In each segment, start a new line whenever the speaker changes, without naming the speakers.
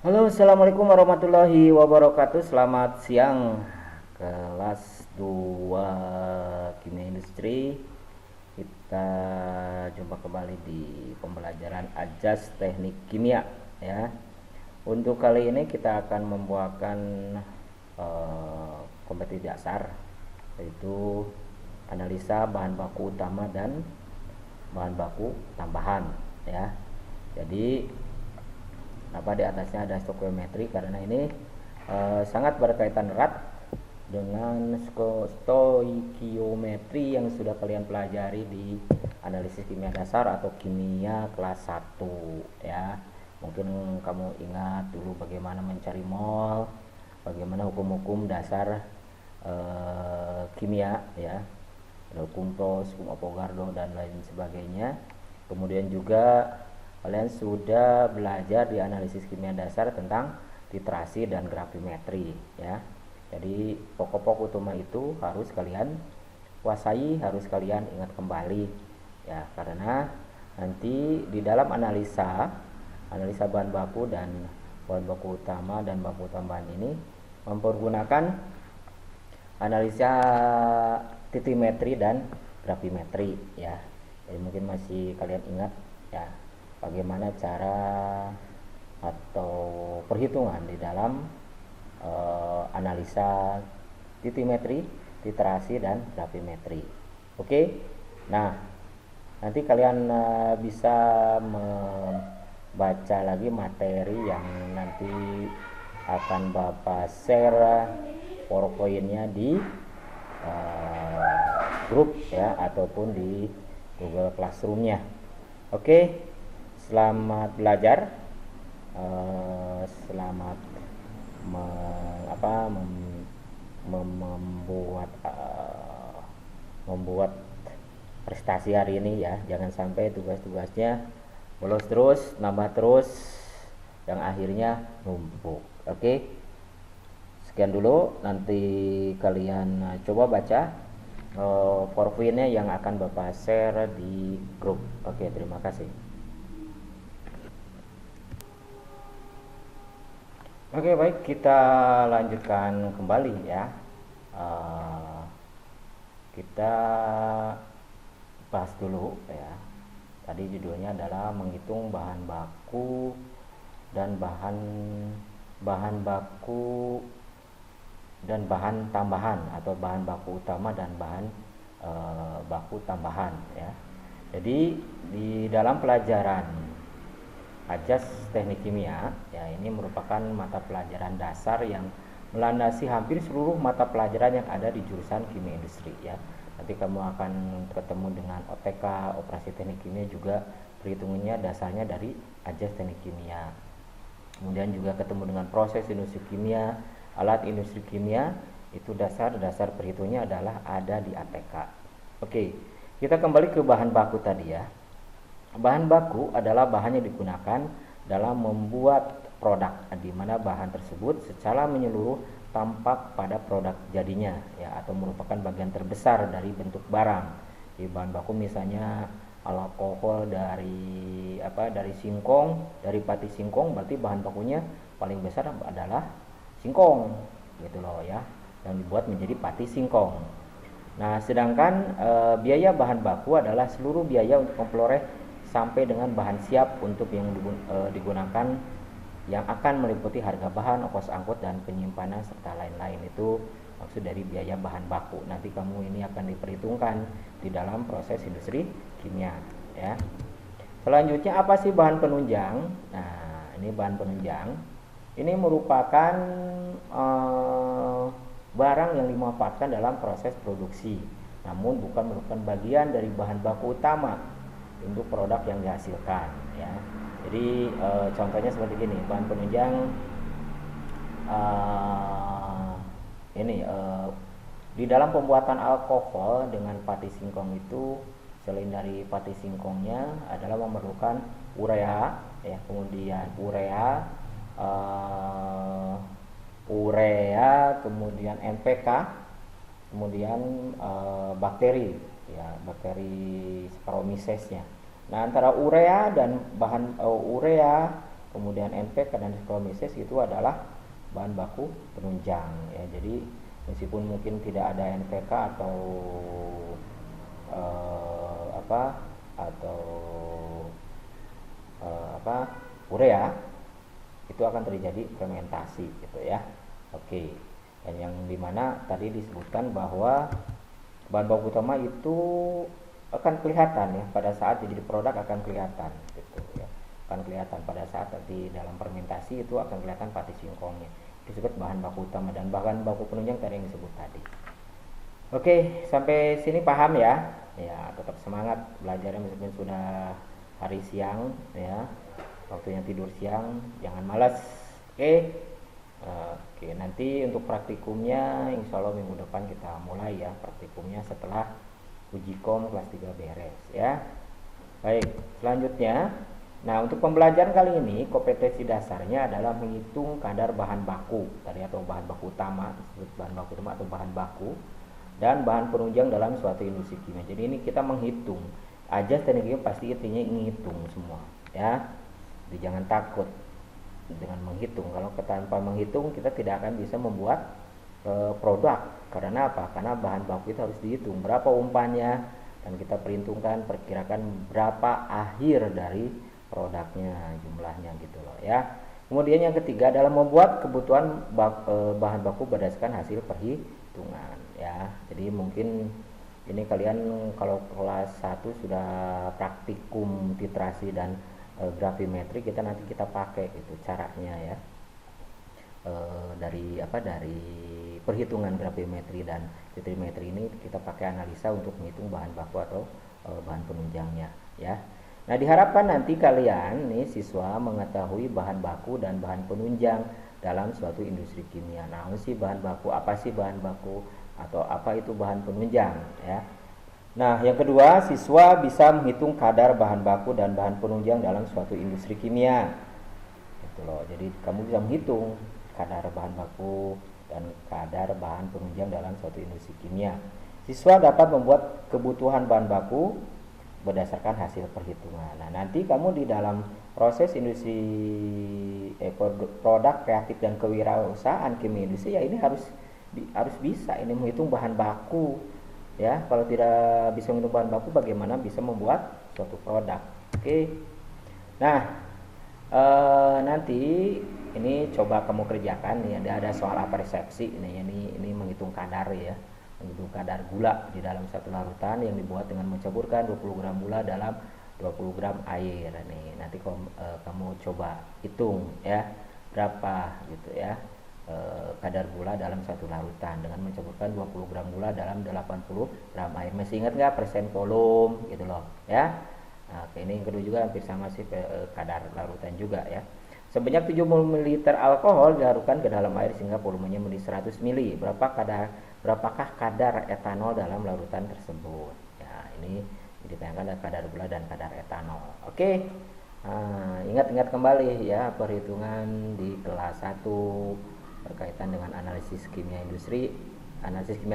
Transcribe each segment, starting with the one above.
Halo, assalamualaikum warahmatullahi wabarakatuh. Selamat siang, kelas 2 Kimia Industri. Kita jumpa kembali di pembelajaran Ajas Teknik Kimia ya. Untuk kali ini kita akan membuatkan kompetisi dasar, yaitu analisa bahan baku utama dan bahan baku tambahan ya. Jadi di atasnya ada stoikiometri karena ini sangat berkaitan erat dengan stoikiometri yang sudah kalian pelajari di analisis kimia dasar atau kimia kelas 1 ya. Mungkin kamu ingat dulu bagaimana mencari mol, bagaimana hukum-hukum dasar kimia ya, hukum Ros, hukum Avogadro dan lain sebagainya. Kemudian juga kalian sudah belajar di analisis kimia dasar tentang titrasi dan gravimetri ya. Jadi pokok-pokok utama itu harus kalian kuasai, harus kalian ingat kembali ya, karena nanti di dalam analisa bahan baku dan bahan baku utama dan baku tambahan ini mempergunakan analisa titrimetri dan gravimetri ya. Jadi mungkin masih kalian ingat ya bagaimana cara atau perhitungan di dalam analisa titrimetri, titrasi dan gravimetri. Oke. Nah, nanti kalian bisa membaca lagi materi yang nanti akan Bapak share PowerPoint-nya di grup ya ataupun di Google Classroom-nya. Oke. Selamat belajar, selamat membuat prestasi hari ini ya. Jangan sampai tugas-tugasnya bolos terus, nambah terus, yang akhirnya numpuk. Oke, sekian dulu. Nanti kalian coba baca PowerPoint-nya yang akan Bapak share di grup. Oke, terima kasih. Oke, baik, kita lanjutkan kembali ya. Kita bahas dulu ya. Tadi judulnya adalah menghitung bahan baku dan bahan baku dan bahan tambahan atau bahan baku utama dan bahan baku tambahan ya. Jadi di dalam pelajaran Ajas Teknik Kimia ya, ini merupakan mata pelajaran dasar yang melandasi hampir seluruh mata pelajaran yang ada di jurusan Kimia Industri ya. Nanti kamu akan ketemu dengan OTK, operasi teknik kimia, juga perhitungannya dasarnya dari Ajas Teknik Kimia. Kemudian juga ketemu dengan proses industri kimia, alat industri kimia, itu dasar-dasar perhitungannya adalah ada di ATK. Oke, kita kembali ke bahan baku tadi ya. Bahan baku adalah bahan yang digunakan dalam membuat produk, di mana bahan tersebut secara menyeluruh tampak pada produk jadinya ya, atau merupakan bagian terbesar dari bentuk barang. Di bahan baku misalnya alkohol dari singkong, dari pati singkong, berarti bahan bakunya paling besar adalah singkong gitu loh ya, yang dibuat menjadi pati singkong. Nah, sedangkan biaya bahan baku adalah seluruh biaya untuk memperoleh sampai dengan bahan siap untuk yang digunakan, yang akan meliputi harga bahan, ongkos angkut dan penyimpanan serta lain-lain. Itu maksud dari biaya bahan baku. Nanti kamu ini akan diperhitungkan di dalam proses industri kimia ya. Selanjutnya apa sih bahan penunjang? Nah, ini bahan penunjang. Ini merupakan barang yang dimanfaatkan dalam proses produksi, namun bukan merupakan bagian dari bahan baku utama untuk produk yang dihasilkan ya. Jadi contohnya seperti gini, bahan penunjang di dalam pembuatan alkohol dengan pati singkong itu, selain dari pati singkongnya adalah memerlukan urea ya, kemudian urea, kemudian NPK, kemudian bakteri ya, bakteri Saccharomyces-nya. Nah, antara urea dan bahan urea, kemudian NPK dan diklomises itu adalah bahan baku penunjang ya. Jadi meskipun mungkin tidak ada NPK atau apa atau urea, itu akan terjadi fermentasi gitu ya. Oke. Dan yang dimana tadi disebutkan bahwa bahan baku utama itu akan kelihatan ya pada saat jadi produk, akan kelihatan gitu ya, akan kelihatan pada saat di dalam fermentasi itu akan kelihatan pati singkongnya, disebut bahan baku utama. Dan bahan baku penunjang tadi yang disebut tadi. Oke, sampai sini paham ya? Ya, tetap semangat belajarnya meskipun sudah hari siang ya, waktunya tidur siang, jangan malas. Oke. Oke, nanti untuk praktikumnya insya Allah minggu depan kita mulai ya, praktikumnya setelah uji kom kelas 3 beres ya. Baik, selanjutnya, nah untuk pembelajaran kali ini kompetensi dasarnya adalah menghitung kadar bahan baku tadi atau bahan baku utama, disebut bahan baku utama atau bahan baku, dan bahan penunjang dalam suatu industri kimia. Jadi ini kita menghitung aja, teknik kimia pasti intinya ngitung semua ya. Jadi jangan takut dengan menghitung. Kalau tanpa menghitung kita tidak akan bisa membuat produk. Karena apa? Karena bahan baku itu harus dihitung berapa umpannya, dan kita perhitungkan, perkirakan berapa akhir dari produknya, jumlahnya gitu loh ya. Kemudian yang ketiga adalah membuat kebutuhan bahan baku berdasarkan hasil perhitungan ya. Jadi mungkin ini kalian kalau kelas 1 sudah praktikum titrasi dan gravimetri, nanti kita pakai itu caranya ya, dari perhitungan gravimetri dan titrimetri ini kita pakai analisa untuk menghitung bahan baku atau bahan penunjangnya ya. Nah, diharapkan nanti kalian nih siswa mengetahui bahan baku dan bahan penunjang dalam suatu industri kimia. Nah, apa sih bahan baku atau apa itu bahan penunjang ya. Nah, yang kedua, siswa bisa menghitung kadar bahan baku dan bahan penunjang dalam suatu industri kimia. Gitu loh. Jadi kamu bisa menghitung kadar bahan baku dan kadar bahan penunjang dalam suatu industri kimia. Siswa dapat membuat kebutuhan bahan baku berdasarkan hasil perhitungan. Nah, nanti kamu di dalam proses industri produk kreatif dan kewirausahaan kimia industri ya, ini harus bisa ini menghitung bahan baku. Ya, kalau tidak bisa menghitung bahan baku, bagaimana bisa membuat suatu produk? Oke. Nah, nanti ini coba kamu kerjakan nih, ada soal apersepsi ini menghitung kadar ya, menghitung kadar gula di dalam satu larutan yang dibuat dengan mencampurkan 20 gram gula dalam 20 gram air nih. Nanti kamu coba hitung ya berapa gitu ya. Kadar gula dalam satu larutan dengan mencampurkan 20 gram gula dalam 80 gram air. Masih ingat nggak persen volume gitu loh ya. Nah, ini yang kedua juga hampir sama sih, kadar larutan juga ya. Sebanyak 70 ml alkohol dilarutkan ke dalam air sehingga volumenya menjadi 100 ml. Berapakah kadar etanol dalam larutan tersebut? Ya, ini ditanyakan ada kadar gula dan kadar etanol. Oke. Nah, ingat kembali ya perhitungan di kelas 1 berkaitan dengan analisis kimia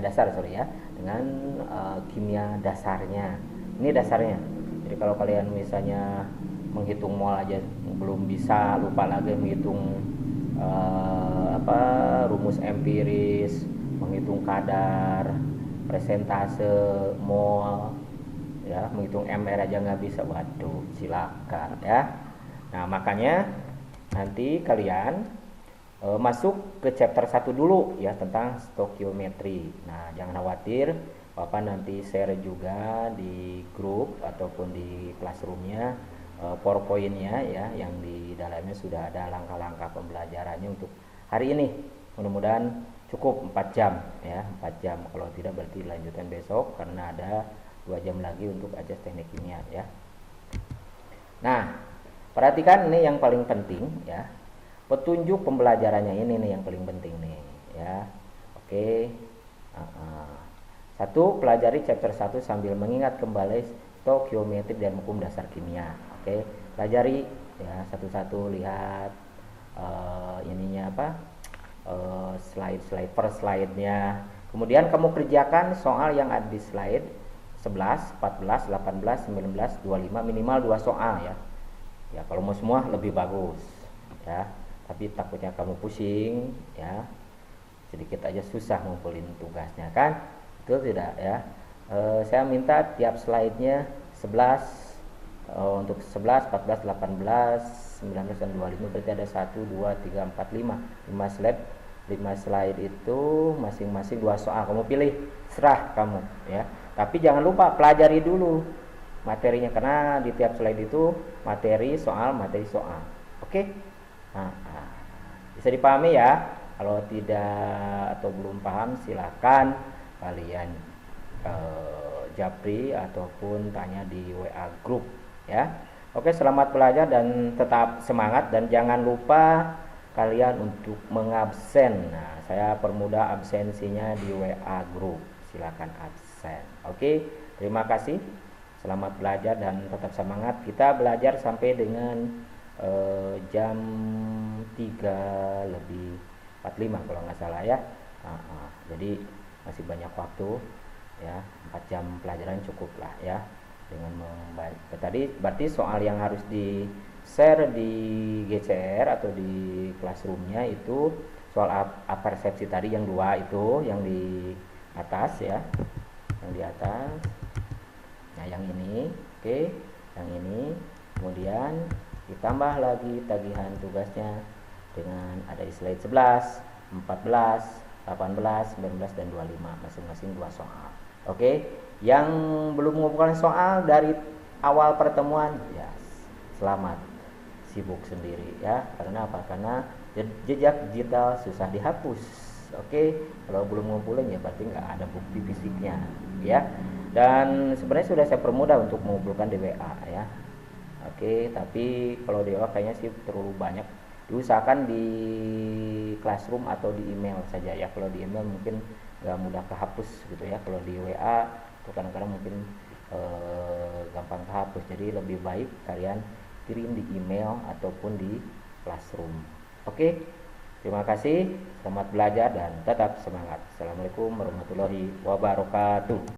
dasar ya, dengan kimia dasarnya. Ini dasarnya. Jadi kalau kalian misalnya menghitung mol aja belum bisa, lupa lagi menghitung rumus empiris, menghitung kadar, presentase, mol ya, menghitung MR aja nggak bisa, waduh silakan ya. Nah, makanya nanti kalian masuk ke chapter 1 dulu ya tentang stokiometri. Nah, jangan khawatir, Bapak nanti share juga di grup ataupun di classroomnya PowerPoint-nya ya, yang di dalamnya sudah ada langkah-langkah pembelajarannya untuk hari ini. Mudah-mudahan cukup 4 jam ya, 4 jam. Kalau tidak berarti lanjutan besok karena ada 2 jam lagi untuk ajas teknik kimia ya. Nah, perhatikan ini yang paling penting ya. Petunjuk pembelajarannya ini nih yang paling penting nih ya. Oke. 1. Pelajari chapter 1 sambil mengingat kembali stokiometri dan hukum dasar kimia. Oke. Pelajari ya satu-satu, lihat slide per slide-nya. Kemudian kamu kerjakan soal yang ada di slide 11, 14, 18, 19, 25, minimal 2 soal ya. Ya, kalau mau semua lebih bagus. ya. Tapi takutnya kamu pusing ya, sedikit aja susah ngumpulin tugasnya kan, betul tidak ya. Saya minta tiap slide-nya 11, untuk 11, 14, 18, 19 dan 25 berarti ada 1, 2, 3, 4, 5 slide. 5 slide itu masing-masing 2 soal, kamu pilih, serah kamu ya. Tapi jangan lupa pelajari dulu materinya, karena di tiap slide itu materi soal. Oke? Bisa dipahami ya. Kalau tidak atau belum paham, silakan kalian japri ataupun tanya di WA grup ya. Oke, selamat belajar dan tetap semangat, dan jangan lupa kalian untuk mengabsen. Nah, saya permudah absensinya di WA grup. Silakan absen. Oke, terima kasih. Selamat belajar dan tetap semangat. Kita belajar sampai dengan jam 3:45 kalau nggak salah ya. Jadi masih banyak waktu ya, 4 jam pelajaran cukup lah ya. Dengan tadi berarti soal yang harus di share di GCR atau di classroomnya itu soal apersepsi tadi yang 2 itu, yang di atas ya, yang di atas. Nah yang ini, oke, yang ini. Kemudian ditambah lagi tagihan tugasnya dengan ada slide 11, 14, 18, 19 dan 25, masing-masing 2 soal. Oke, yang belum mengumpulkan soal dari awal pertemuan ya selamat, sibuk sendiri ya. Karena apa? Karena jejak digital susah dihapus. Oke, kalau belum ngumpulin ya berarti nggak ada bukti fisiknya ya. Dan sebenarnya sudah saya permudah untuk mengumpulkan di WA ya. Oke, tapi kalau di WA kayaknya sih terlalu banyak. Diusahakan di classroom atau di email saja ya. Kalau di email mungkin nggak mudah kehapus gitu ya. Kalau di WA itu kadang-kadang mungkin gampang kehapus. Jadi lebih baik kalian kirim di email ataupun di classroom. Oke, terima kasih. Selamat belajar dan tetap semangat. Assalamualaikum warahmatullahi wabarakatuh.